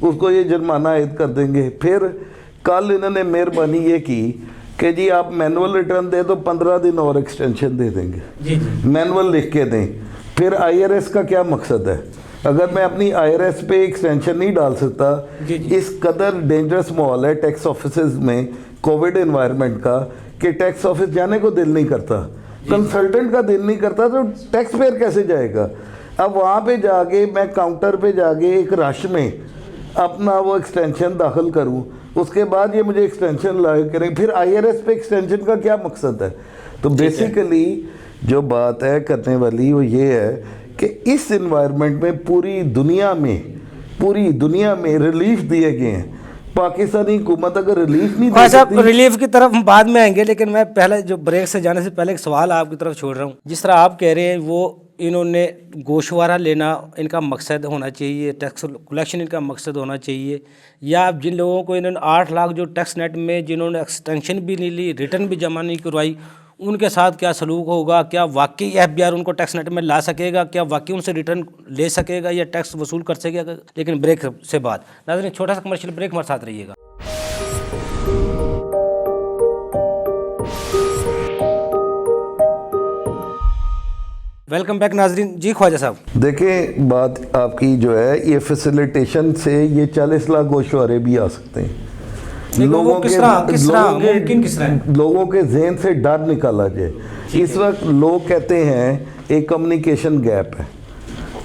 اس کو یہ جرمانہ عائد کر دیں گے. پھر کل انہوں نے مہربانی یہ کی کہ جی آپ مینول ریٹرن دیں تو 15 دن اور ایکسٹینشن دے دیں گے, مینول لکھ کے دیں. پھر آئی آر ایس کا کیا مقصد ہے؟ اگر میں اپنی آئی آر ایس پہ ایکسٹینشن نہیں ڈال سکتا, اس قدر ڈینجرس ماحول ہے ٹیکس آفیسز میں کووڈ انوائرمنٹ کا کہ ٹیکس آفس جانے کو دل نہیں کرتا, کنسلٹنٹ کا دل نہیں کرتا, تو ٹیکس پیئر کیسے جائے گا؟ اب وہاں پہ جا کے میں کاؤنٹر پہ جا کے ایک رش میں اپنا وہ ایکسٹینشن داخل کروں, اس کے بعد یہ مجھے ایکسٹینشن لاگو کریں, پھر آئی آر ایس پہ ایکسٹینشن کا کیا مقصد ہے؟ تو بیسیکلی جو بات ہے کرنے والی وہ یہ ہے کہ اس انوائرمنٹ میں پوری دنیا میں ریلیف دیے گئے ہیں. پاکستانی حکومت اگر ریلیف نہیں دے سکتی, ریلیف کی طرف ہم بعد میں آئیں گے, لیکن میں پہلے جو بریک سے جانے سے پہلے ایک سوال آپ کی طرف چھوڑ رہا ہوں. جس طرح آپ کہہ رہے ہیں وہ انہوں نے گوشوارہ لینا ان کا مقصد ہونا چاہیے, ٹیکس کلیکشن ان کا مقصد ہونا چاہیے, یا جن لوگوں کو انہوں نے 8 لاکھ جو ٹیکس نیٹ میں جنہوں نے ایکسٹینشن بھی نہیں لی, ریٹرن بھی جمع نہیں کروائی, ان کے ساتھ کیا سلوک ہوگا؟ کیا واقعی ایف بی آر ان کو ٹیکس نیٹ میں لا سکے گا؟ کیا واقعی ان سے ریٹرن لے سکے گا یا ٹیکس وصول کر سکے گا؟ لیکن بریک سے بعد. ناظرین چھوٹا سا کمرشل بریک, ہمارے ساتھ رہیے گا. ویلکم بیک ناظرین. جی خواجہ صاحب, دیکھیں بات آپ کی جو ہے یہ فیسیلیٹیشن سے یہ 40 لاکھ گوشوارے بھی آ سکتے ہیں. لوگوں کے ذہن سے ڈر نکالا جائے. اس وقت لوگ کہتے ہیں ایک کمیونیکیشن گیپ ہے,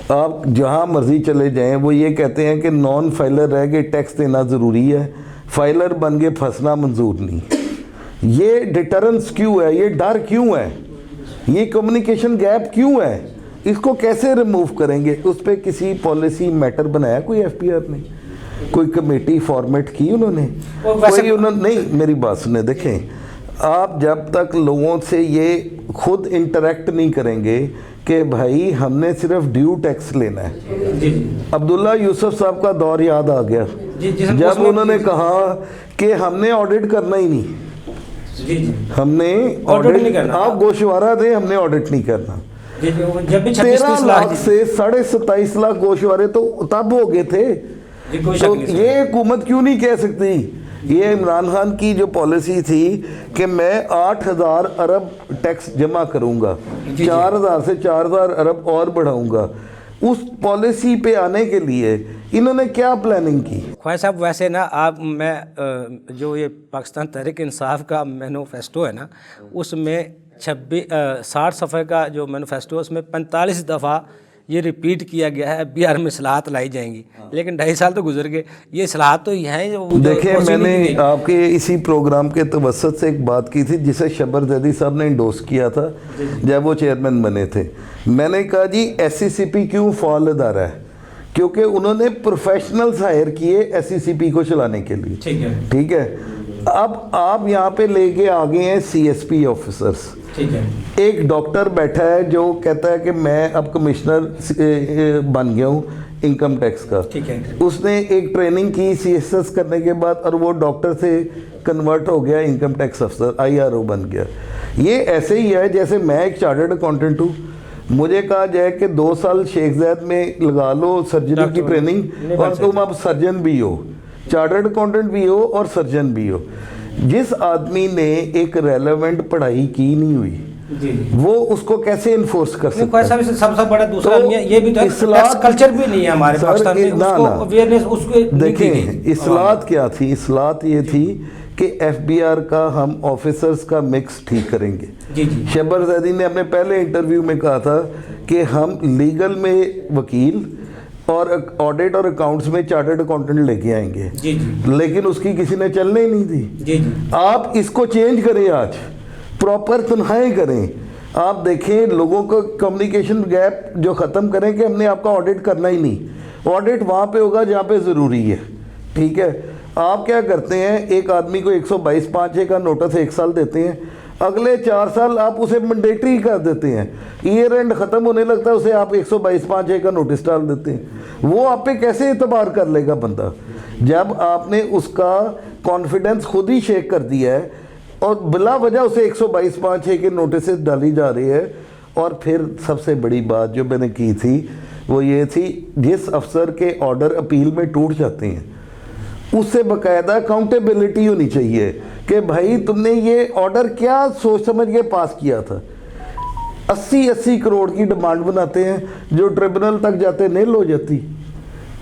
آپ جہاں مرضی چلے جائیں وہ یہ کہتے ہیں کہ نان فائلر رہ کے ٹیکس دینا ضروری ہے, فائلر بن کے پھنسنا منظور نہیں. یہ ڈیٹرنس کیوں ہے؟ یہ ڈر کیوں ہے؟ یہ کمیونیکیشن گیپ کیوں ہے؟ اس کو کیسے ریموو کریں گے؟ اس پہ کسی پالیسی میٹر بنایا کوئی ایف پی آر نے؟ کوئی کمیٹی فارمیٹ کی انہوں نے؟ نہیں, میری بات سنیں. دیکھیں آپ جب تک لوگوں سے یہ خود انٹریکٹ نہیں کریں گے کہ بھائی ہم نے صرف ڈیو ٹیکس لینا ہے. عبداللہ یوسف صاحب کا دور یاد آ گیا جب انہوں نے کہا کہ ہم نے آڈٹ کرنا ہی نہیں, ہم نے آڈٹ, آپ گوشوارہ دیں, ہم نے آڈٹ نہیں کرنا. 13 لاکھ سے 27.5 لاکھ گوشوارے تو تب ہو گئے تھے. تو یہ حکومت کیوں نہیں کہہ سکتی؟ یہ عمران خان کی جو پالیسی تھی کہ میں 8,000 ارب ٹیکس جمع کروں گا, 4,000 سے 4,000 ارب اور بڑھاؤں گا, اس پالیسی پہ آنے کے لیے انہوں نے کیا پلاننگ کی؟ خواجہ صاحب ویسے نا آپ میں جو یہ پاکستان تحریک انصاف کا مینوفیسٹو ہے نا, اس میں 60 صفحے کا جو مینوفیسٹو ہے اس میں 45 دفعہ یہ ریپیٹ کیا گیا ہے بی آر میں اصلاحات لائی جائیں گی, لیکن 2.5 سال تو گزر گئے. یہ اصلاحات تو یہ ہیں جو دیکھیں, میں نے آپ کے اسی پروگرام کے توسط سے ایک بات کی تھی جسے شبر زیدی صاحب نے انڈوس کیا تھا جب وہ چیئرمین بنے تھے. میں نے کہا جی ایس سی سی پی کیوں فعال ادارہ ہے؟ کیونکہ انہوں نے پروفیشنلز ہائر کیے ایس سی سی پی کو چلانے کے لیے. ٹھیک ہے, اب آپ یہاں پہ لے کے آگے ہیں سی ایس پی آفیسرز. ایک ڈاکٹر بیٹھا ہے جو کہتا ہے کہ میں اب کمشنر بن گیا ہوں انکم ٹیکس کا. اس نے ایک ٹریننگ کی سی ایس ایس کرنے کے بعد اور وہ ڈاکٹر سے کنورٹ ہو گیا انکم ٹیکس افسر, آئی آر او بن گیا. یہ ایسے ہی ہے جیسے میں ایک چارٹرڈ اکاؤنٹنٹ ہوں, مجھے کہا جائے کہ 2 سال شیخ زید میں لگا لو سرجری کی ٹریننگ اور تم اب سرجن بھی ہو, چارٹرڈ اکاؤنٹنٹ بھی ہو اور سرجن بھی ہو. جس آدمی نے ایک ریلیونٹ پڑھائی کی نہیں ہوئی وہ اس کو کیسے انفورس کر سکتا ہے؟ سب سے بڑا دوسرا یہ بھی ٹیکس کلچر بھی نہیں ہے ہمارے پاکستان میں, اس کو اویئرنس اس کو دیکھیں اصلاحات کیا تھی. اصلاحات یہ تھی کہ ایف بی آر کا ہم آفیسرز کا مکس ٹھیک کریں گے. شبر زیدی نے اپنے پہلے انٹرویو میں کہا تھا کہ ہم لیگل میں وکیل اور آڈٹ اور اکاؤنٹس میں چارٹرڈ اکاؤنٹنٹ لے کے آئیں گے, لیکن اس کی کسی نے چلنے ہی نہیں دی. آپ اس کو چینج کریں, آج پراپر تنخواہیں کریں. آپ دیکھیں لوگوں کو کمیونیکیشن گیپ جو ختم کریں کہ ہم نے آپ کا آڈٹ کرنا ہی نہیں. آڈٹ وہاں پہ ہوگا جہاں پہ ضروری ہے. ٹھیک ہے, آپ کیا کرتے ہیں, ایک آدمی کو 122(5)(a) کا نوٹس 1 سال دیتے ہیں, اگلے 4 سال آپ اسے منڈیٹری کر دیتے ہیں, ایئر اینڈ ختم ہونے لگتا ہے اسے آپ 122(5)(a) کا نوٹس ڈال دیتے ہیں. وہ آپ پہ کیسے اعتبار کر لے گا بندہ جب آپ نے اس کا کانفیڈنس خود ہی شیک کر دیا ہے اور بلا وجہ اسے 122(5)(a) کے نوٹسز ڈالی جا رہی ہے. اور پھر سب سے بڑی بات جو میں نے کی تھی وہ یہ تھی جس افسر کے آرڈر اپیل میں ٹوٹ جاتے ہیں اس سے باقاعدہ اکاؤنٹیبلٹی ہونی چاہیے کہ بھائی تم نے یہ آرڈر کیا سوچ سمجھ کے پاس کیا تھا. 80 کروڑ کی ڈیمانڈ بناتے ہیں جو ٹریبونل تک جاتے نیل ہو جاتی.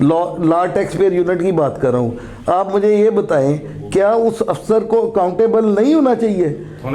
لا ٹیکس پیئر یونٹ کی بات کر رہا ہوں. آپ مجھے یہ بتائیں کیا اس افسر کو اکاؤنٹیبل نہیں ہونا چاہیے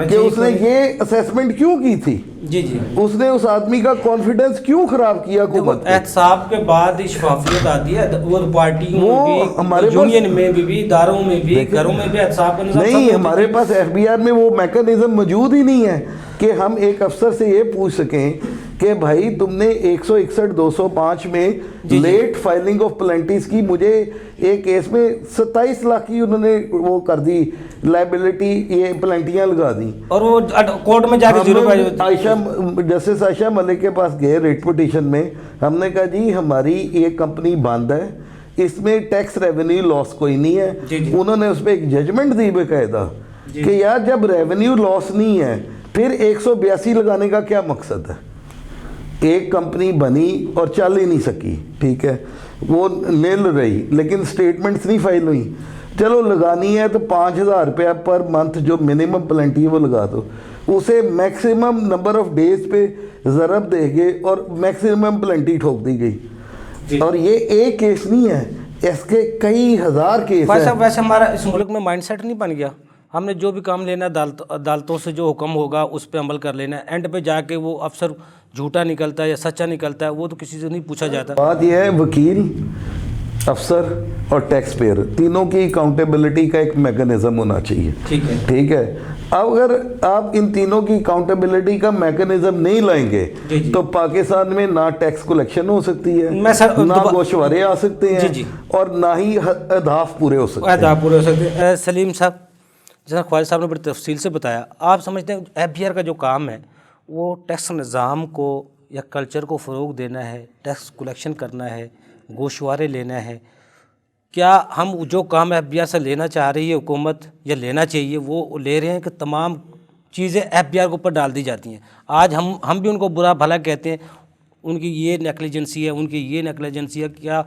کہ اس نے یہ اسیسمنٹ کیوں کی تھی؟ جی جی اس نے اس آدمی کا کانفیڈنس کیوں خراب کیا حکومت پہ؟ احتساب کے بعد شفافیت آتی ہے وہ پارٹیوں میں ہمارے بھی یونین میں بھی اداروں میں بھی گھروں میں بھی احتساب کا نظام نہیں. ہمارے پاس ایف بی آر میں وہ میکانزم موجود ہی نہیں ہے کہ ہم ایک افسر سے یہ پوچھ سکیں کہ بھائی تم نے 161 205 میں لیٹ فائلنگ آف پلنٹیز کی, مجھے ایک کیس میں 27 لاکھ کی انہوں نے وہ کر دی لائبلٹی, یہ پلنٹیاں لگا دی اور وہ کورٹ میں جا کے جسٹس عائشہ ملک کے پاس گئے ریٹ پٹیشن میں. ہم نے کہا جی ہماری ایک کمپنی بند ہے, اس میں ٹیکس ریونیو لاس کوئی نہیں ہے. انہوں نے اس پہ ایک ججمنٹ دی باقاعدہ کہ یار جب ریونیو لاس نہیں ہے پھر 182 لگانے کا کیا مقصد ہے؟ ایک کمپنی بنی اور چل ہی نہیں سکی, ٹھیک ہے, وہ نیل رہی لیکن سٹیٹمنٹس نہیں فائل ہوئی. چلو لگانی ہے تو 5,000 روپیہ پر منتھ جو منیمم پلنٹی ہے وہ لگا دو, اسے میکسیمم نمبر آف ڈیز پہ ضرب دے گئے اور میکسیمم پلنٹی ٹھوک دی گئی. اور یہ ایک کیس نہیں ہے, اس کے کئی ہزار کیس ہیں. ویسے ہمارا اس ملک میں مائنڈ سیٹ نہیں بن گیا, ہم نے جو بھی کام لینا عدالتوں سے جو حکم ہوگا اس پہ عمل کر لینا ہے, اینڈ پہ جا کے وہ افسر جھوٹا نکلتا ہے یا سچا نکلتا ہے وہ تو کسی سے نہیں پوچھا جاتا. بات یہ ہے وکیل, افسر اور ٹیکس پیئر تینوں کی اکاؤنٹیبلٹی کا ایک میکانزم ہونا چاہیے. ٹھیک ہے, اب اگر آپ ان تینوں کی اکاؤنٹیبلٹی کا میکانزم نہیں لائیں گے تو پاکستان میں نہ ٹیکس کلیکشن ہو سکتی ہے, نہ گوشوارے آ سکتے ہیں, اور نہ ہی اہداف پورے ہو سکتے ہیں. سلیم صاحب, جیسا خواجہ صاحب نے بڑی تفصیل سے بتایا, آپ سمجھتے ہیں ایف بی آر کا جو کام ہے وہ ٹیکس نظام کو یا کلچر کو فروغ دینا ہے, ٹیکس کلیکشن کرنا ہے, گوشوارے لینا ہے, کیا ہم جو کام ایف بی آر سے لینا چاہ رہی ہے حکومت یا لینا چاہیے وہ لے رہے ہیں کہ تمام چیزیں ایف بی آر کے اوپر ڈال دی جاتی ہیں؟ آج ہم بھی ان کو برا بھلا کہتے ہیں, ان کی یہ نیگلیجنسی ہے, ان کی یہ نیگلیجنسی ہے. کیا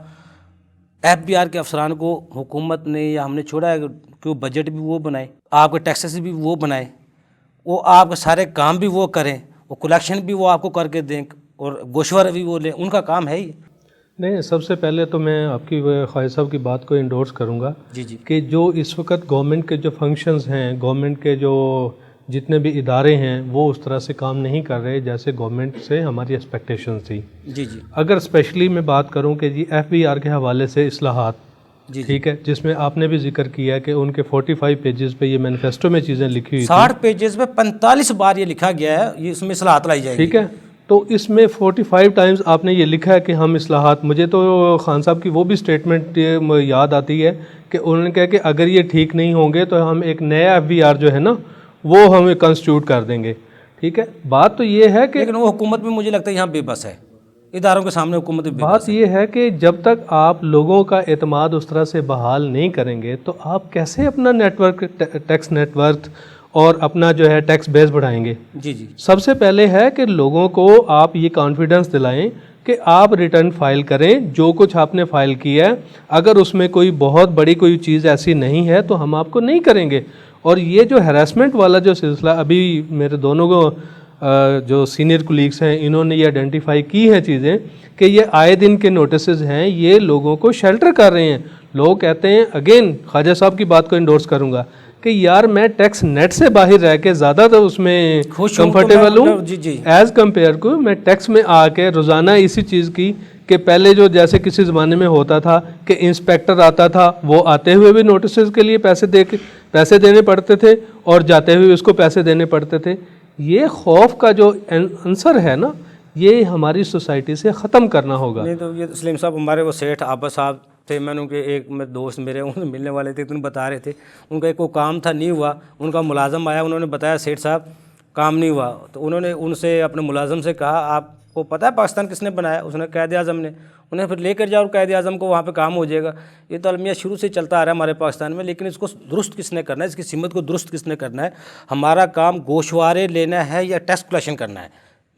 ایف بی آر کے افسران کو حکومت نے یا ہم نے چھوڑا ہے کہ وہ بجٹ بھی وہ بنائے, آپ کے ٹیکسز بھی وہ بنائے, وہ آپ کے سارے کام بھی وہ کریں, وہ کلیکشن بھی وہ آپ کو کر کے دیں اور گوشوارے بھی وہ لیں؟ ان کا کام ہے ہی نہیں. سب سے پہلے تو میں آپ کی خواجہ صاحب کی بات کو انڈورس کروں گا کہ جو اس وقت گورنمنٹ کے جو فنکشنز ہیں, گورنمنٹ کے جو جتنے بھی ادارے ہیں وہ اس طرح سے کام نہیں کر رہے جیسے گورنمنٹ سے ہماری ایکسپیکٹیشنز تھی. اگر اسپیشلی میں بات کروں کہ جی ایف بی آر کے حوالے سے اصلاحات, ٹھیک ہے, جس میں آپ نے بھی ذکر کیا کہ ان کے 45 پیجز پہ یہ مینیفیسٹو میں چیزیں لکھی ہوئی 60 پیجز پہ 45 بار یہ لکھا گیا ہے یہ اس میں اصلاحات لائی جائے گی, ٹھیک ہے. تو اس میں 45 ٹائمز آپ نے یہ لکھا ہے کہ ہم اصلاحات. مجھے تو خان صاحب کی وہ بھی سٹیٹمنٹ یاد آتی ہے کہ انہوں نے کہا کہ اگر یہ ٹھیک نہیں ہوں گے تو ہم ایک نیا ایف بی آر جو ہے نا وہ ہمیں کنسٹیٹیوٹ کر دیں گے, ٹھیک ہے. بات تو یہ ہے کہ لیکن وہ حکومت بھی مجھے لگتا ہے یہاں بے بس ہے, اداروں کے سامنے حکومت بھی بات یہ ہے کہ جب تک آپ لوگوں کا اعتماد اس طرح سے بحال نہیں کریں گے تو آپ کیسے اپنا network, tax net worth اور اپنا جو ہے ٹیکس بیس بڑھائیں گے؟ سب سے پہلے ہے کہ لوگوں کو آپ یہ کانفیڈنس دلائیں کہ آپ ریٹرن فائل کریں, جو کچھ آپ نے فائل کیا ہے اگر اس میں کوئی بہت بڑی کوئی چیز ایسی نہیں ہے تو ہم آپ کو نہیں کریں گے. اور یہ جو ہیراسمنٹ والا جو سلسلہ ابھی میرے دونوں کو جو سینئر کولیگس ہیں انہوں نے یہ آئیڈینٹیفائی کی ہیں چیزیں کہ یہ آئے دن کے نوٹسز ہیں, یہ لوگوں کو شیلٹر کر رہے ہیں. لوگ کہتے ہیں, اگین خواجہ صاحب کی بات کو انڈورس کروں گا, کہ یار میں ٹیکس نیٹ سے باہر رہ کے زیادہ تو اس میں کمفرٹیبل ہوں ایز کمپیئر کو میں ٹیکس میں آ کے روزانہ اسی چیز کی کہ پہلے جو جیسے کسی زمانے میں ہوتا تھا کہ انسپیکٹر آتا تھا وہ آتے ہوئے بھی نوٹسز کے لیے پیسے دینے پڑتے تھے اور جاتے ہوئے اس کو پیسے دینے پڑتے تھے. یہ خوف کا جو عنصر ہے نا یہ ہماری سوسائٹی سے ختم کرنا ہوگا. نہیں تو یہ سلیم صاحب ہمارے وہ سیٹھ عابد صاحب تھے, میں نے ان کے ایک دوست میرے ان سے ملنے والے تھے تو بتا رہے تھے ان کا ایک وہ کام تھا نہیں ہوا, ان کا ملازم آیا, انہوں نے بتایا سیٹھ صاحب کام نہیں ہوا, تو انہوں نے ان سے اپنے ملازم سے کہا آپ کو پتہ ہے پاکستان کس نے بنایا؟ اس نے قائد اعظم نے. انہیں پھر لے کر جاؤ قائد اعظم کو, وہاں پہ کام ہو جائے گا. یہ تو المیہ شروع سے چلتا آ رہا ہے ہمارے پاکستان میں, لیکن اس کو درست کس نے کرنا ہے, اس کی سمت کو درست کس نے کرنا ہے؟ ہمارا کام گوشوارے لینا ہے یا ٹیکس کلیکشن کرنا ہے؟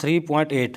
3.8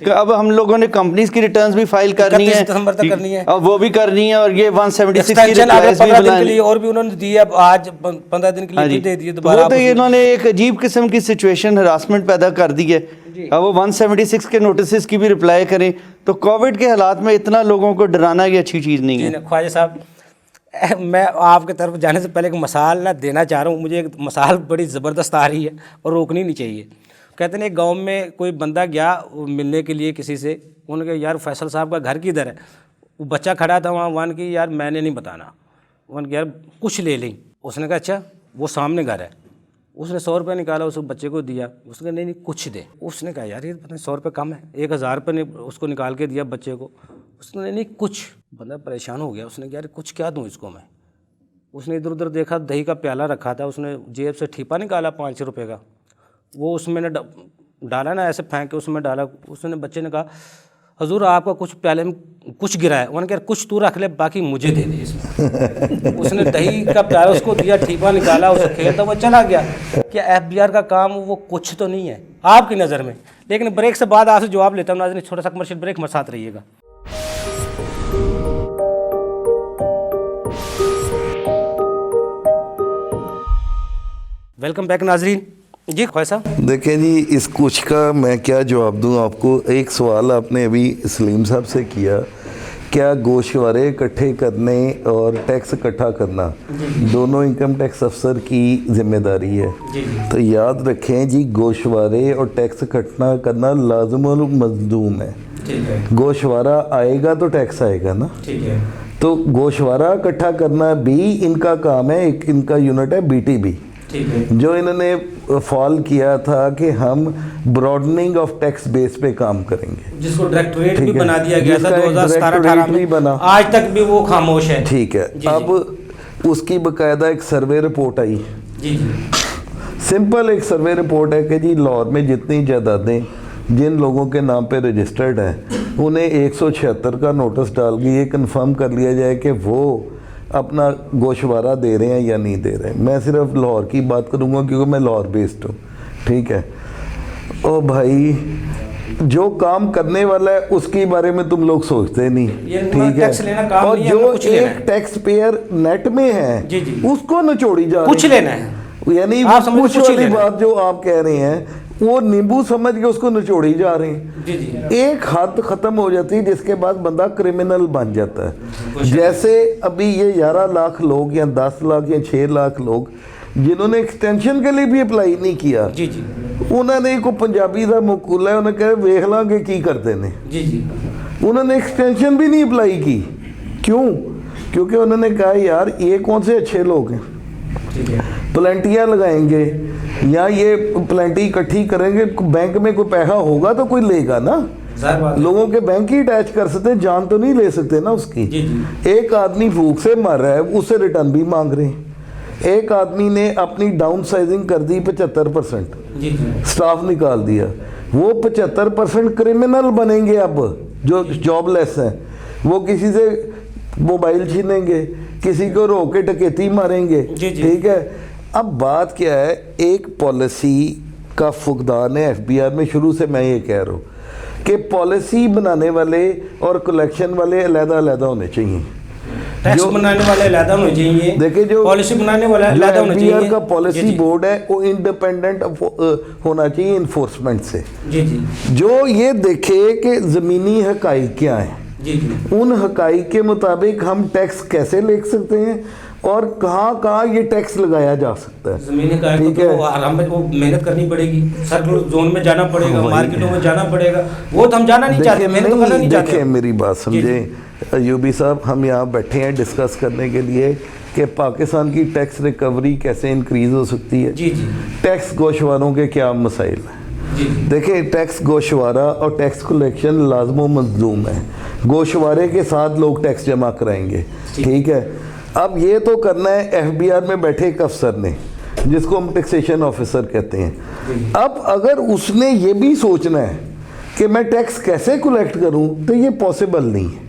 کہ اب ہم لوگوں نے کمپنیز کی ریٹرنز بھی فائل کرنی ہے, 31 دسمبر تک کرنی ہے, اور وہ بھی کرنی ہے, اور یہ 176 کی ایکسٹینشن آگے ریپلائز بھی 15 دن کے بنانی لیے اور بھی انہوں نے دی ہے, اب آج 15 دن کے لیے بھی دے دیے دوبارہ. وہ تو یہ انہوں نے ایک عجیب قسم کی سچویشن ہراسمنٹ پیدا کر دی ہے. اب وہ 176 کے نوٹسز کی بھی رپلائی کریں تو کووڈ کے حالات میں اتنا لوگوں کو ڈرانا یہ اچھی چیز نہیں ہے. خواجہ صاحب, میں آپ کی طرف جانے سے پہلے ایک مثال نہ دینا چاہ رہا ہوں, مجھے ایک مثال بڑی زبردست آ رہی ہے اور روکنی نہیں چاہیے. کہتے ہیں ایک گاؤں میں کوئی بندہ گیا ملنے کے لیے کسی سے, انہوں نے کہا یار فیصل صاحب کا گھر کدھر ہے؟ وہ بچہ کھڑا تھا وہاں, وان کی یار میں نے نہیں بتانا, وان کی یار کچھ لے لیں. اس نے کہا اچھا وہ سامنے گھر ہے. اس نے 100 روپے نکالا, اس بچے کو دیا. اس نے کہا نہیں کچھ دے. اس نے کہا یار یہ پتہ نہیں 100 روپے کم ہے, 1000 روپے نے اس کو نکال کے دیا بچے کو. اس نے نہیں کچھ. بندہ پریشان ہو گیا, اس نے کہا یار کچھ کیا دوں اس کو میں. اس نے ادھر ادھر دیکھا, دہی کا پیالہ رکھا تھا, اس نے جیب سے ٹھیپا نکالا 500 روپے کا, وہ اس میں نے ڈالا نا, ایسے پھینک کے اس میں ڈالا. اس نے بچے نے کہا حضور آپ کا کچھ پیالے میں کچھ گرا ہے. انہوں نے کہا کچھ تو رکھ لے باقی مجھے دے دے اس میں. اس نے دہی کا پیالہ اس کو دیا, ٹھیپا نکالا, اسے کھیلتا وہ چلا گیا. کیا FBR کا کام وہ کچھ تو نہیں ہے آپ کی نظر میں؟ لیکن بریک سے بعد آپ سے جواب لیتا ہوں. ناظرین چھوٹا سا کمرشل بریک, ہمارے ساتھ رہیے گا. ویلکم بیک ناظرین. جی خواجہ صاحب. دیکھیں جی اس کچھ کا میں کیا جواب دوں آپ کو. ایک سوال آپ نے ابھی سلیم صاحب سے کیا, کیا گوشوارے اکٹھے کرنے اور ٹیکس اکٹھا کرنا دونوں انکم ٹیکس افسر کی ذمہ داری ہے؟ تو یاد رکھیں جی گوشوارے اور ٹیکس اکٹھا کرنا لازم و ملزوم ہے. گوشوارہ آئے گا تو ٹیکس آئے گا نا. تو گوشوارہ اکٹھا کرنا بھی ان کا کام ہے. ایک ان کا یونٹ ہے BTB, جو انہوں نے فال کیا تھا کہ ہم براڈننگ آف ٹیکس بیس پہ کام کریں گے, جس کو ڈائریکٹوریٹ بھی بنا دیا گیا تھا 2017-18 میں, آج تک بھی وہ خاموش ہے. ٹھیک ہے. اب اس کی باقاعدہ ایک سروے رپورٹ آئی. سمپل ایک سروے رپورٹ ہے کہ جی لاہور میں جتنی جائیدادیں جن لوگوں کے نام پہ رجسٹرڈ ہیں انہیں 176 کا نوٹس ڈال کے یہ کنفرم کر لیا جائے کہ وہ اپنا گوشوارہ دے رہے ہیں یا نہیں دے رہے ہیں. میں صرف لاہور کی بات کروں گا کیونکہ میں لاہور بیسڈ ہوں. ٹھیک ہے. او بھائی جو کام کرنے والا ہے اس کے بارے میں تم لوگ سوچتے نہیں. ٹھیک ہے. اور جو ایک ٹیکس پیئر نیٹ میں ہے اس کو نچوڑی جا رہی کچھ لینا ہے. یعنی کچھ والی بات جو آپ کہہ رہے ہیں وہ نیمبو سمجھ کے اس کو نچوڑی جا رہے ہیں. ایک حد ختم ہو جاتی ہے جس کے بعد بندہ کرمنل بن جاتا ہے. جیسے ابھی یہ 11 لاکھ لوگ یا 10 لاکھ یا 6 لاکھ لوگ جنہوں نے ایکسٹینشن کے لیے بھی اپلائی نہیں کیا, انہوں نے کوئی پنجابی کا مقولہ ہے, انہوں نے کہا ویکھ لاں گے کی کرتے ہیں. انہوں نے ایکسٹینشن بھی نہیں اپلائی کی. کیوں؟ کیونکہ انہوں نے کہا یار یہ کون سے اچھے لوگ ہیں, پلانٹیاں لگائیں گے یا یہ پلانٹی اکٹھی کریں گے, بینک میں کوئی پیسہ ہوگا تو کوئی لے گا نا. لوگوں کے بینک ہی اٹیچ کر سکتے, جان تو نہیں لے سکتے نا اس کی. ایک آدمی بھوک سے مر رہا ہے, اس سے ریٹرن بھی مانگ رہے ہیں. ایک آدمی نے اپنی ڈاؤن سائزنگ کر دی 75%, سٹاف نکال دیا, وہ 75% کرمنل بنیں گے. اب جو جاب لیس ہیں وہ کسی سے موبائل چھینیں گے, کسی کو رو کے ڈکیتی ماریں گے. ٹھیک ہے. اب بات کیا ہے, ایک پالیسی کا فقدان ہے FBR میں. شروع سے میں یہ کہہ رہا ہوں کہ پالیسی بنانے والے اور کلیکشن والے علیحدہ علیحدہ ہونے چاہیے. ٹیکس بنانے والے علیحدہ ہونے چاہیے. دیکھیں جو پالیسی بنانے والے علیحدہ ہونے چاہیے. FBR کا پالیسی بورڈ ہے وہ انڈیپینڈنٹ ہونا چاہیے انفورسمنٹ سے, جو یہ دیکھے کہ زمینی حقائق کیا ہیں, ان حقائق کے مطابق ہم ٹیکس کیسے لے سکتے ہیں اور کہاں کہاں یہ ٹیکس لگایا جا سکتا ہے. زمینی حقائق تو محنت کرنی پڑے گی, سرکل زون میں جانا پڑے گا, مارکیٹوں میں جانا پڑے گا. وہ تو ہم جانا نہیں چاہتے, محنت کرنا نہیں چاہتے. دیکھیں میری بات سمجھیں ایوبی صاحب, ہم یہاں بیٹھے ہیں ڈسکس کرنے کے لیے کہ پاکستان کی ٹیکس ریکوری کیسے انکریز ہو سکتی ہے. ٹیکس گوشواروں کے کیا مسائل ہیں. دیکھیں ٹیکس گوشوارہ اور ٹیکس کلیکشن لازم و ملزوم ہے. گوشوارے کے ساتھ لوگ ٹیکس جمع کرائیں گے. ٹھیک ہے. اب یہ تو کرنا ہے FBR میں بیٹھے ایک افسر نے, جس کو ہم ٹیکسیشن آفیسر کہتے ہیں. اب اگر اس نے یہ بھی سوچنا ہے کہ میں ٹیکس کیسے کلیکٹ کروں تو یہ پاسبل نہیں ہے.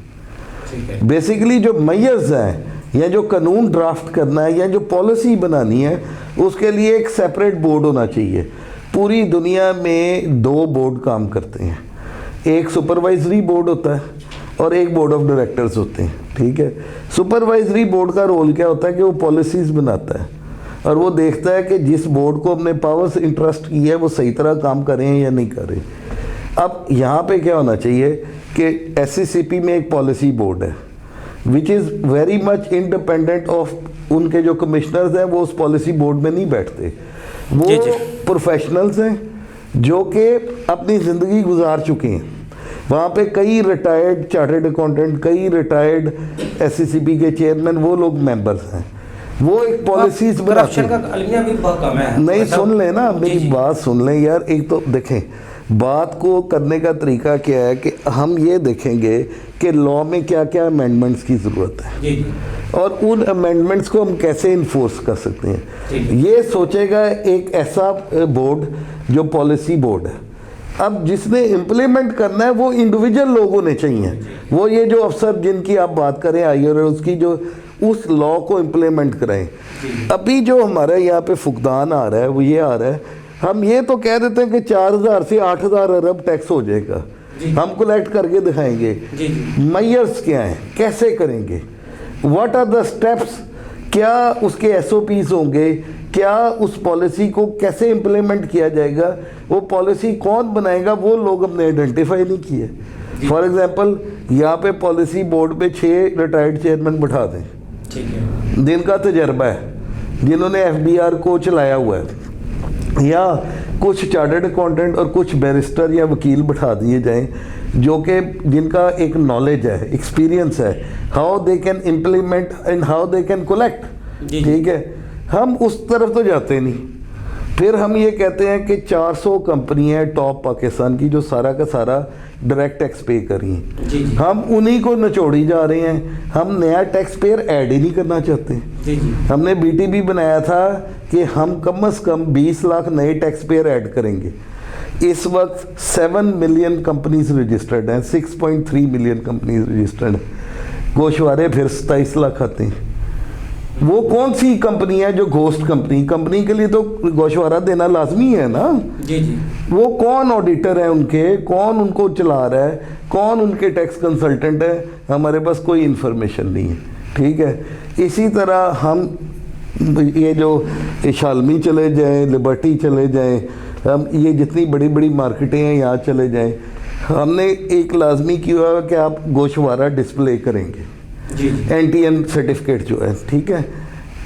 بیسیکلی جو میئرز ہیں یا جو قانون ڈرافٹ کرنا ہے یا جو پالیسی بنانی ہے اس کے لیے ایک سیپریٹ بورڈ ہونا چاہیے. پوری دنیا میں 2 بورڈ کام کرتے ہیں. ایک سپروائزری بورڈ ہوتا ہے اور ایک بورڈ آف ڈائریکٹرز ہوتے ہیں, ٹھیک ہے. سپروائزری بورڈ کا رول کیا ہوتا ہے کہ وہ پالیسیز بناتا ہے اور وہ دیکھتا ہے کہ جس بورڈ کو ہم نے پاورز انٹرسٹ کی ہے وہ صحیح طرح کام کر رہے ہیں یا نہیں کر رہے. اب یہاں پہ کیا ہونا چاہیے کہ ایس سی سی پی میں ایک پالیسی بورڈ ہے which is very much independent of, ان کے جو کمشنرز ہیں وہ اس پالیسی بورڈ میں نہیں بیٹھتے, وہ پروفیشنلز ہیں جو کہ اپنی زندگی گزار چکے ہیں. وہاں پہ کئی ریٹائرڈ چارٹرڈ اکاؤنٹنٹ, کئی ریٹائرڈ ایس سی سی پی کے چیئرمین, وہ لوگ ممبرز ہیں. وہ ایک پالیسیز بناتے ہیں. نہیں, سن لیں نا میری بات سن لیں یار. ایک تو دیکھیں بات کو کرنے کا طریقہ کیا ہے کہ ہم یہ دیکھیں گے کہ لا میں کیا کیا امینڈمنٹس کی ضرورت ہے اور ان امینڈمنٹس کو ہم کیسے انفورس کر سکتے ہیں. یہ سوچے گا ایک ایسا بورڈ جو پالیسی بورڈ ہے. اب جس نے امپلیمنٹ کرنا ہے وہ انڈیویجول لوگ ہونے چاہیے. وہ یہ جو افسر جن کی آپ بات کریں آئی اور اس کی جو اس لا کو امپلیمنٹ کریں. ابھی جو ہمارے یہاں پہ فقدان آ رہا ہے وہ یہ آ رہا ہے, ہم یہ تو کہہ دیتے ہیں کہ 4,000 سے 8,000 ارب ٹیکس ہو جائے گا, ہم کلیکٹ کر کے دکھائیں گے. میئرز کیا ہیں, کیسے کریں گے, واٹ آر دا اسٹیپس, کیا اس کے ایس او پیز ہوں گے, کیا اس پالیسی کو کیسے امپلیمنٹ کیا جائے گا, وہ پالیسی کون بنائے گا, وہ لوگ ہم نے آئیڈینٹیفائی نہیں کیے. فار ایگزامپل یہاں پہ پالیسی بورڈ پہ 6 ریٹائرڈ چیئرمین بٹھا دیں جن کا تجربہ ہے, جنہوں نے ایف بی آر کو چلایا ہوا ہے, یا کچھ چارٹرڈ اکاؤنٹنٹ اور کچھ بیرسٹر یا وکیل بٹھا دیے جائیں جو کہ جن کا ایک نالج ہے, ایکسپیرینس ہے, how they can implement and how they can collect. ٹھیک ہے, ہم اس طرف تو جاتے نہیں. پھر ہم یہ کہتے ہیں کہ 400 کمپنی ہیں ٹاپ پاکستان کی جو سارا کا سارا ڈائریکٹ ٹیکس پے کر رہی ہیں, ہم انہی کو نچوڑی جا رہے ہیں. ہم نیا ٹیکس پیئر ایڈ ہی نہیں کرنا چاہتے. ہم نے بی ٹی بی بنایا تھا کہ ہم کم از کم 20 لاکھ نئے ٹیکس پیئر ایڈ کریں گے. اس وقت 7 ملین کمپنیز رجسٹرڈ ہیں, 6.3 ملین کمپنیز رجسٹرڈ ہیں. گوشوارے پھر 27 لاکھ آتے ہیں. وہ کون سی کمپنی ہے جو گھوسٹ کمپنی کے لیے تو گوشوارہ دینا لازمی ہے نا. وہ کون آڈیٹر ہیں ان کے, کون ان کو چلا رہا ہے, کون ان کے ٹیکس کنسلٹنٹ ہے, ہمارے پاس کوئی انفارمیشن نہیں ہے. ٹھیک ہے, اسی طرح ہم یہ جو شالمی چلے جائیں, لبرٹی چلے جائیں, ہم یہ جتنی بڑی بڑی مارکیٹیں ہیں یہاں چلے جائیں, ہم نے ایک لازمی کیا ہے کہ آپ گوشوارہ ڈسپلے کریں گے. این ٹی این سرٹیفکیٹ جو ہے, ٹھیک ہے,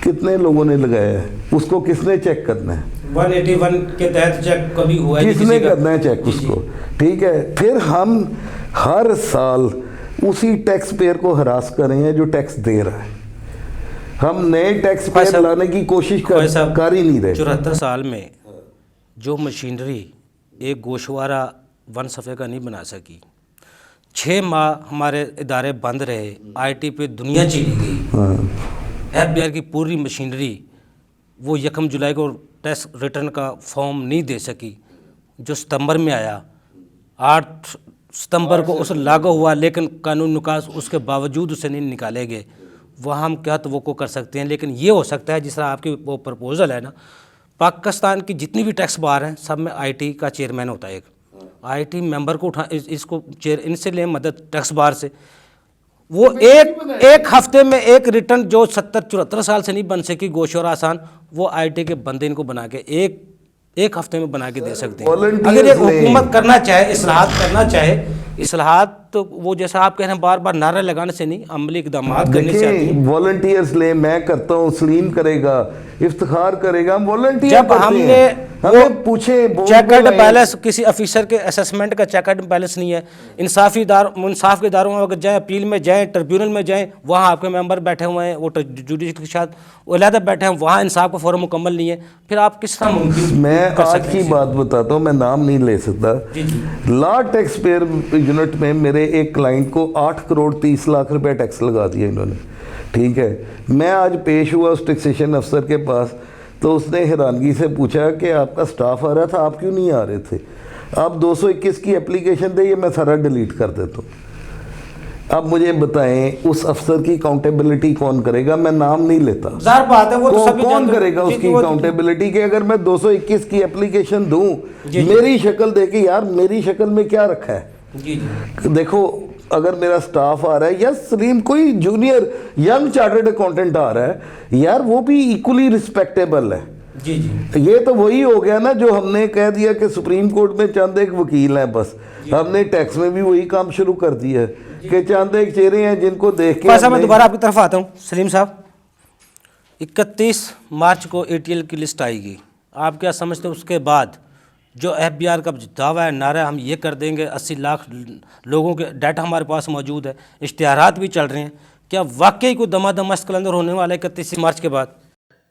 کتنے لوگوں نے لگایا ہے, اس کو کس نے چیک کرنا ہے, 181 کے تحت چیک کبھی ہوا ہے, کس نے کرنا ہے چیک اس کو. ٹھیک ہے, پھر ہم ہر سال اسی ٹیکس پیئر کو ہراس کر رہے ہیں جو ٹیکس دے رہا ہے. ہم نئے ٹیکس پیئر لانے کی کوشش کر ہی نہیں رہے. 74 سال میں جو مشینری ایک گوشوارہ 1 صفحے کا نہیں بنا سکی, 6 ماہ ہمارے ادارے بند رہے, آئی ٹی پہ دنیا چلی گئی, ایف بی آر کی پوری مشینری وہ 1 جولائی کو ٹیکس ریٹرن کا فارم نہیں دے سکی, جو ستمبر میں آیا, 8 ستمبر کو اس لاگو ہوا, لیکن قانون نکاس اس کے باوجود اسے نہیں نکالے گئے. وہاں ہم کیا توقع کر سکتے ہیں, لیکن یہ ہو سکتا ہے جس طرح آپ کی وہ پرپوزل ہے نا, پاکستان کی جتنی بھی ٹیکس بار ہیں سب میں آئی ٹی کا چیئرمین ہوتا ہے. ایک آئی ٹی ممبر کو اس کو ان سے لیں مدد ٹیکس بار سے. وہ ایک ہفتے میں ایک ریٹرن جو 74 سال سے نہیں بن سکی گوشوارہ آسان, وہ آئی ٹی کے بندے ان کو بنا کے ایک ہفتے میں بنا کے دے سکتے ہیں. اگر یہ حکومت کرنا چاہے, اصلاحات کرنا چاہے, اصلاحات تو وہ جیسا آپ کہہ رہے ہیں بار بار نعرے لگانے سے نہیں, عملی اقدامات کرنے سے آتی ہیں. والنٹیئرز لیں, میں کرتا ہوں, سلیم کرے گا, افتخار کرے گا, ہم والنٹیئر جب ہم نے ہمیں پوچھیں چیک اینڈ بیلنس, کسی افیسر کے اسسمنٹ کا چیک اینڈ بیلنس نہیں ہے. انصاف کے اداروں میں اگر جائیں, اپیل میں جائیں, ٹریبیونل میں جائیں, وہاں آپ کے ممبر بیٹھے ہوئے ہیں, وہ جوڈیشل کے ساتھ علیحدہ بیٹھے ہیں, وہاں انصاف کا فورم مکمل نہیں ہے. پھر آپ کس طرح ممکن میں آج کی بات بتاتا ہوں, میں نام نہیں لے سکتا. لا ٹیکس پیئر یونٹ میں میرے ایک کلائنٹ کو 8 کروڑ 30 لاکھ روپے ٹیکس لگا دیا انہوں نے. ٹھیک ہے, میں آج پیش ہوا اس ٹیکسیشن افسر کے پاس, تو اس نے حیرانگی سے پوچھا کہ آپ کا سٹاف آ رہا تھا, آپ کیوں نہیں آ رہے تھے, آپ 221 کی اپلیکیشن دے, یہ میں سارا ڈیلیٹ کر دیتا ہوں. اب مجھے بتائیں اس افسر کی اکاؤنٹیبلٹی کون کرے گا؟ میں نام نہیں لیتا, ظاہر بات ہے وہ تو سبھی کون کرے گا اس کی اکاؤنٹیبلٹی کہ اگر میں 221 کی اپلیکیشن دوں, میری شکل دیکھیں یار میری شکل میں کیا رکھا ہے, جی جی دیکھو اگر میرا سٹاف آ رہا ہے یا سلیم کوئی جونیئر ینگ چارٹرڈ اکاؤنٹنٹ آ رہا ہے یار وہ بھی ایکولی رسپیکٹیبل ہے. جی جی یہ تو وہی ہو گیا نا جو ہم نے کہہ دیا کہ سپریم کورٹ میں چند ایک وکیل ہیں بس. ہم نے ٹیکس میں بھی وہی کام شروع کر دیا ہے کہ چند ایک چہرے ہیں جن کو دیکھ کے صاحب میں دوبارہ آپ کی طرف آتا ہوں. سلیم صاحب 31 مارچ کو ATL کی لسٹ آئے گی, آپ کیا سمجھتے ہیں اس کے بعد جو FBR کا دعویٰ ہے, نعرہ ہے ہم یہ کر دیں گے, 80 لاکھ لوگوں کے ڈیٹا ہمارے پاس موجود ہے, اشتہارات بھی چل رہے ہیں, کیا واقعی کوئی دمادم مست کلندر ہونے والا ہے 31 مارچ کے بعد؟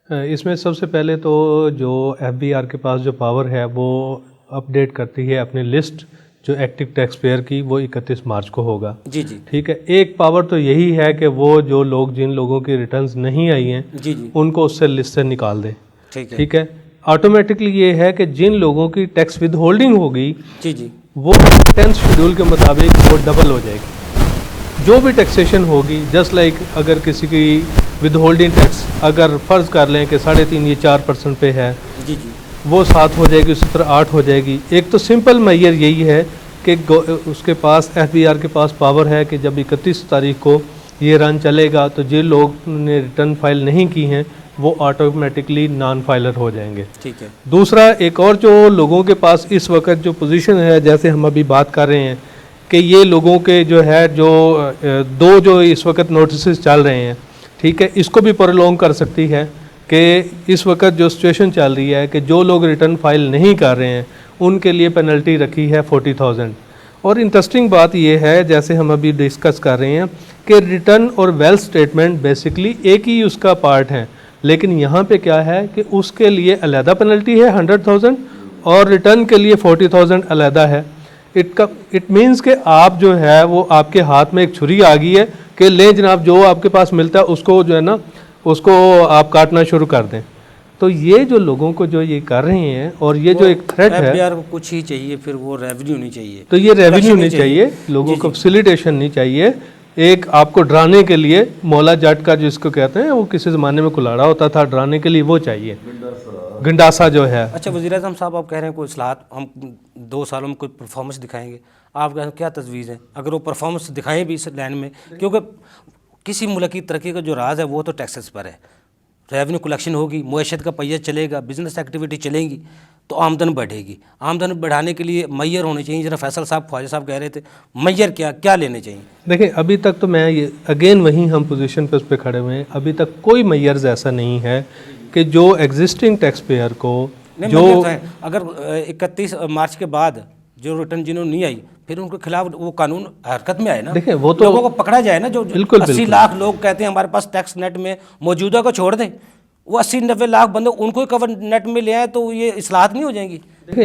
اس میں سب سے پہلے تو جو FBR کے پاس جو پاور ہے وہ اپڈیٹ کرتی ہے اپنی لسٹ جو ایکٹیو ٹیکس پیئر کی, وہ 31 مارچ کو ہوگا. جی جی ٹھیک ہے, ایک پاور تو یہی ہے کہ وہ جو لوگ جن لوگوں کی ریٹرنز نہیں آئی ہیں جی جی ان کو اس سے لسٹ سے نکال دیں. ٹھیک ہے ٹھیک ہے, آٹومیٹکلی یہ ہے کہ جن لوگوں کی ٹیکس ود ہولڈنگ ہوگی جی جی وہ 10th شیڈول کے مطابق وہ ڈبل ہو جائے گی. جو بھی ٹیکسیشن ہوگی جسٹ لائک اگر کسی کی ود ہولڈنگ ٹیکس اگر فرض کر لیں کہ 3.5 یا 4% پہ ہے جی جی وہ 7 ہو جائے گی, اسی طرح 8 ہو جائے گی. ایک تو سمپل معیار یہی ہے کہ اس کے پاس FBR کے پاس پاور ہے کہ جب 31 تاریخ کو یہ رن چلے گا تو جن لوگ نے ریٹرن فائل نہیں کی ہیں وہ آٹومیٹکلی نان فائلر ہو جائیں گے. ٹھیک ہے. دوسرا ایک اور جو لوگوں کے پاس اس وقت جو پوزیشن ہے, جیسے ہم ابھی بات کر رہے ہیں کہ یہ لوگوں کے جو ہے جو دو جو اس وقت نوٹسز چل رہے ہیں, ٹھیک ہے, اس کو بھی پرولونگ کر سکتی ہے کہ اس وقت جو سچویشن چل رہی ہے کہ جو لوگ ریٹرن فائل نہیں کر رہے ہیں ان کے لیے پینلٹی رکھی ہے 40,000. اور انٹرسٹنگ بات یہ ہے جیسے ہم ابھی ڈسکس کر رہے ہیں کہ ریٹرن اور ویلتھ سٹیٹمنٹ بیسکلی ایک ہی اس کا پارٹ ہے, لیکن یہاں پہ کیا ہے کہ اس کے لیے علیحدہ پینلٹی ہے 100,000 اور ریٹرن کے لیے 40,000 علیحدہ ہے. اٹ مینس کہ آپ جو ہے وہ آپ کے ہاتھ میں ایک چھری آ گئی ہے کہ لیں جناب جو آپ کے پاس ملتا ہے اس کو جو ہے نا اس کو آپ کاٹنا شروع کر دیں. تو یہ جو لوگوں کو جو یہ کر رہے ہیں اور یہ جو ایک تھریٹ ہے FBR کو کچھ ہی چاہیے, پھر وہ ریونیو نہیں چاہیے, تو یہ ریونیو نہیں چاہیے, لوگوں کو فیسیلیٹیشن نہیں چاہیے. ایک آپ کو ڈرانے کے لیے مولا جٹ کا جس کو کہتے ہیں وہ کسی زمانے میں کلاڑا ہوتا تھا, ڈرانے کے لیے وہ چاہیے, گنڈاسا جو ہے. اچھا وزیر اعظم صاحب آپ کہہ رہے ہیں کوئی اصلاحات ہم 2 سالوں میں کوئی پرفارمنس دکھائیں گے, آپ کا کیا تجویز ہے اگر وہ پرفارمنس دکھائیں بھی اس لائن میں؟ کیونکہ کسی ملک کی ترقی کا جو راز ہے وہ تو ٹیکسز پر ہے. ریونیو کلیکشن ہوگی, معیشت کا پہیہ چلے گا, بزنس ایکٹیویٹی چلیں گی تو آمدن بڑھے گی. آمدن بڑھانے کے لیے معیار ہونے چاہیے. جناب فیصل صاحب خواجہ صاحب کہہ رہے تھے معیار کیا لینے چاہیے؟ دیکھیں ابھی تک تو میں یہ اگین وہیں ہم پوزیشن پہ اس پہ کھڑے ہوئے ہیں, ابھی تک کوئی معیارز ایسا نہیں ہے کہ جو ایگزسٹنگ ٹیکس پیئر کو جو اگر 31 مارچ کے بعد جو ریٹرن جنہوں نہیں آئی پھر ان کے خلاف وہ قانون حرکت میں آئے نا, دیکھیں وہ تو لوگوں کو پکڑا جائے نا. جو 80 لاکھ لوگ کہتے ہیں ہمارے پاس ٹیکس نیٹ میں موجودہ کو چھوڑ دیں, وہ 80-90 لاکھ بندے ان کو کور نیٹ میں لے آئیں تو یہ اصلاحات نہیں ہو جائیں گی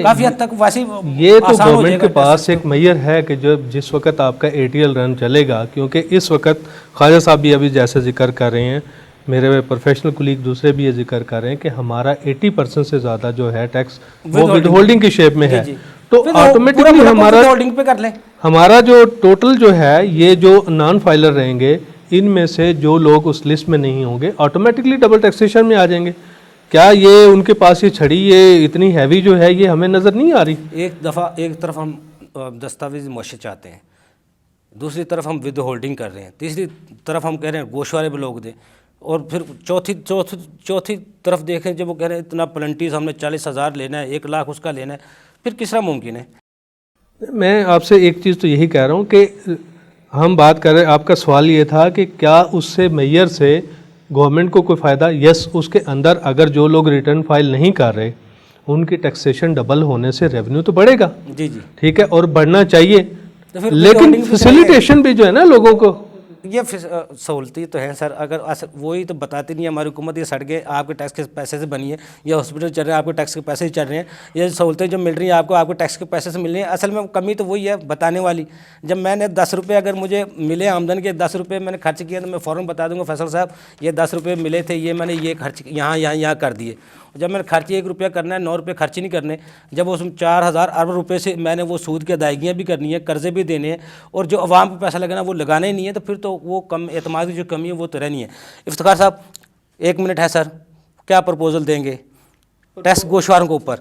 کافی حد تک؟ ویسے یہ تو گورنمنٹ کے پاس ایک معیار ہے کہ جس وقت آپ کا ATL رن چلے گا, کیونکہ اس وقت خواجہ صاحب بھی ابھی جیسے ذکر کر رہے ہیں, میرے پروفیشنل کولیگ دوسرے بھی یہ ذکر کر رہے ہیں کہ ہمارا 80% سے زیادہ جو ہے ٹیکس وہ ود ہولڈنگ کی شیپ میں ہے. تو آٹومیٹکلی ہمارا جو ٹوٹل جو ہے یہ جو نان فائلر رہیں گے ان میں سے جو لوگ اس لسٹ میں نہیں ہوں گے آٹومیٹکلی ڈبل ٹیکسیشن میں آ جائیں گے. کیا یہ ان کے پاس یہ چھڑی یہ اتنی ہیوی جو ہے یہ ہمیں نظر نہیں آ رہی؟ ایک طرف ہم دستاویزی معیشت چاہتے ہیں, دوسری طرف ہم ود ہولڈنگ کر رہے ہیں, تیسری طرف ہم کہہ رہے ہیں گوشوارے بھی لوگ دیں, اور پھر چوتھی طرف دیکھیں جب وہ کہہ رہے ہیں اتنا پلنٹیز ہم نے 40,000 لینا ہے, 1 لاکھ اس کا لینا ہے, پھر کس طرح ممکن ہے؟ میں آپ سے ایک چیز تو یہی کہہ رہا ہوں کہ ہم بات کر رہے ہیں, آپ کا سوال یہ تھا کہ کیا اس سے معیار سے گورنمنٹ کو کوئی فائدہ؟ یس, اس کے اندر اگر جو لوگ ریٹرن فائل نہیں کر رہے ان کی ٹیکسیشن ڈبل ہونے سے ریونیو تو بڑھے گا. جی جی ٹھیک ہے, اور بڑھنا چاہیے, لیکن فیسیلیٹیشن بھی جو ہے نا لوگوں کو یہ سہولتی تو ہیں سر. اگر وہی تو بتاتی نہیں ہماری حکومت, یہ سڑکیں آپ کے ٹیکس کے پیسے سے بنی ہے, یہ ہاسپٹل چل رہے ہیں آپ کے ٹیکس کے پیسے سے چل رہے ہیں, یہ سہولتیں جو مل رہی ہیں آپ کو ٹیکس کے پیسے سے مل رہی ہیں. اصل میں کمی تو وہی ہے بتانے والی. جب میں نے 10 روپے اگر مجھے ملے آمدن کے 10 روپے میں نے خرچ کیا تو میں فوراً بتا دوں گا فیصل صاحب یہ 10 روپے ملے تھے, یہ میں نے یہ خرچ یہاں کر دیے. جب میں نے خرچ 1 روپیہ کرنا ہے 9 روپے خرچ نہیں کرنے, جب اس میں 4,000 ارب روپے سے میں نے وہ سود کی ادائیگیاں بھی کرنی ہے, قرضے بھی دینے ہیں, اور جو عوام کو پیسہ لگانا وہ لگانا ہی نہیں ہے, تو پھر تو وہ کم اعتماد کی جو کمی ہے وہ تو رہنی ہے. افتخار صاحب 1 منٹ ہے سر, کیا پرپوزل دیں گے ٹیکس گوشواروں کے اوپر؟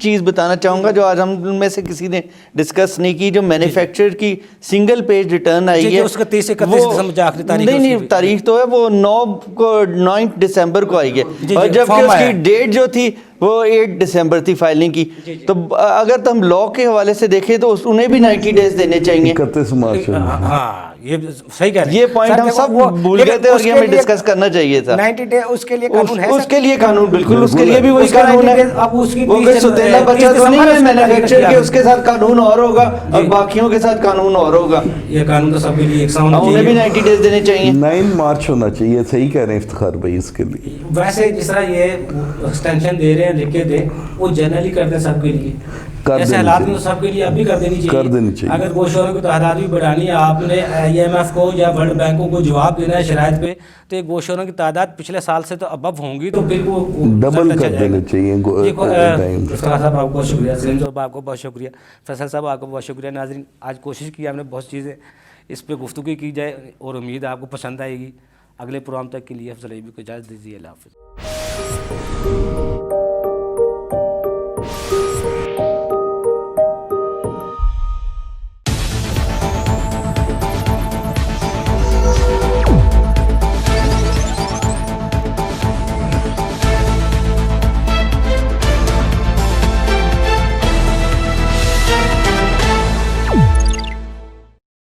چیز بتانا چاہوں گا جو آج ہم میں سے کسی نے ڈسکس نہیں کی, جو مینوفیکچرر کی سنگل پیج ریٹرن آئی ہے, اس کا 30 سے 31 دسمبر جو آخری تاریخ ہے نہیں اس کی نہیں بھی. تاریخ تو ہے وہ 9 دسمبر کو آئی ہے, اور جبکہ فارم اس آیا کی ہے. ڈیٹ جو تھی وہ 8 دسمبر تھی فائلنگ کی. تو اگر ہم لا کے حوالے سے دیکھیں تو انہیں بھی 90 ڈیز دینے چاہیے. 31 مارچ ہاں یہ صحیح کہہ رہے ہیں. یہ پوائنٹ ہم سب بھول گئے تھے اور یہ ہمیں ڈسکس کرنا چاہیے تھا. 90 ڈے اس کے لیے قانون ہے اس کے لیے قانون بالکل, اس کے لیے بھی وہی اس کا قانون 90 ہے. days اب اس کی وہ کوئی ستیلا بچہ تو نہیں ہے مینوفیکچر کے, اس کے ساتھ قانون اور ہوگا اور باقیوں کے ساتھ قانون اور ہوگا. یہ قانون تو سب کے لیے یکساں ہونا انہیں بھی چاہیے. 90 ڈیز دینے چاہیے. 9 مارچ ہونا چاہیے, صحیح کہہ رہے ہیں افتخار بھائی اس کے لیے. ویسے جس طرح یہ ایکسٹینشن دے رہے ہیں لکھ کے دیں, وہ جنرلی کر دیں سب کے لیے. ایسے حالات میں تو سب کے لیے اب بھی کر دینی چاہیے. اگر گوشواروں کی تعداد بھی بڑھانی ہے, آپ نے IMF کو یا ورلڈ بینک کو جواب دینا ہے شرائط پہ, تو یہ گوشواروں کی تعداد پچھلے سال سے تو ابو ہوں گی, تو پھر وہ ڈبل کر دینا چاہیے. افتخار صاحب آپ کو بہت شکریہ, سلیم صاحب آپ کو بہت شکریہ, فیصل صاحب آپ کو بہت شکریہ. ناظرین آج کوشش کی ہم نے بہت چیزیں اس پہ گفتگو کی جائے, اور امید ہے آپ کو پسند آئے گی. اگلے پروگرام تک کے لیے افضل ایوبی کو اجازت دیجیے. اللہ حافظ.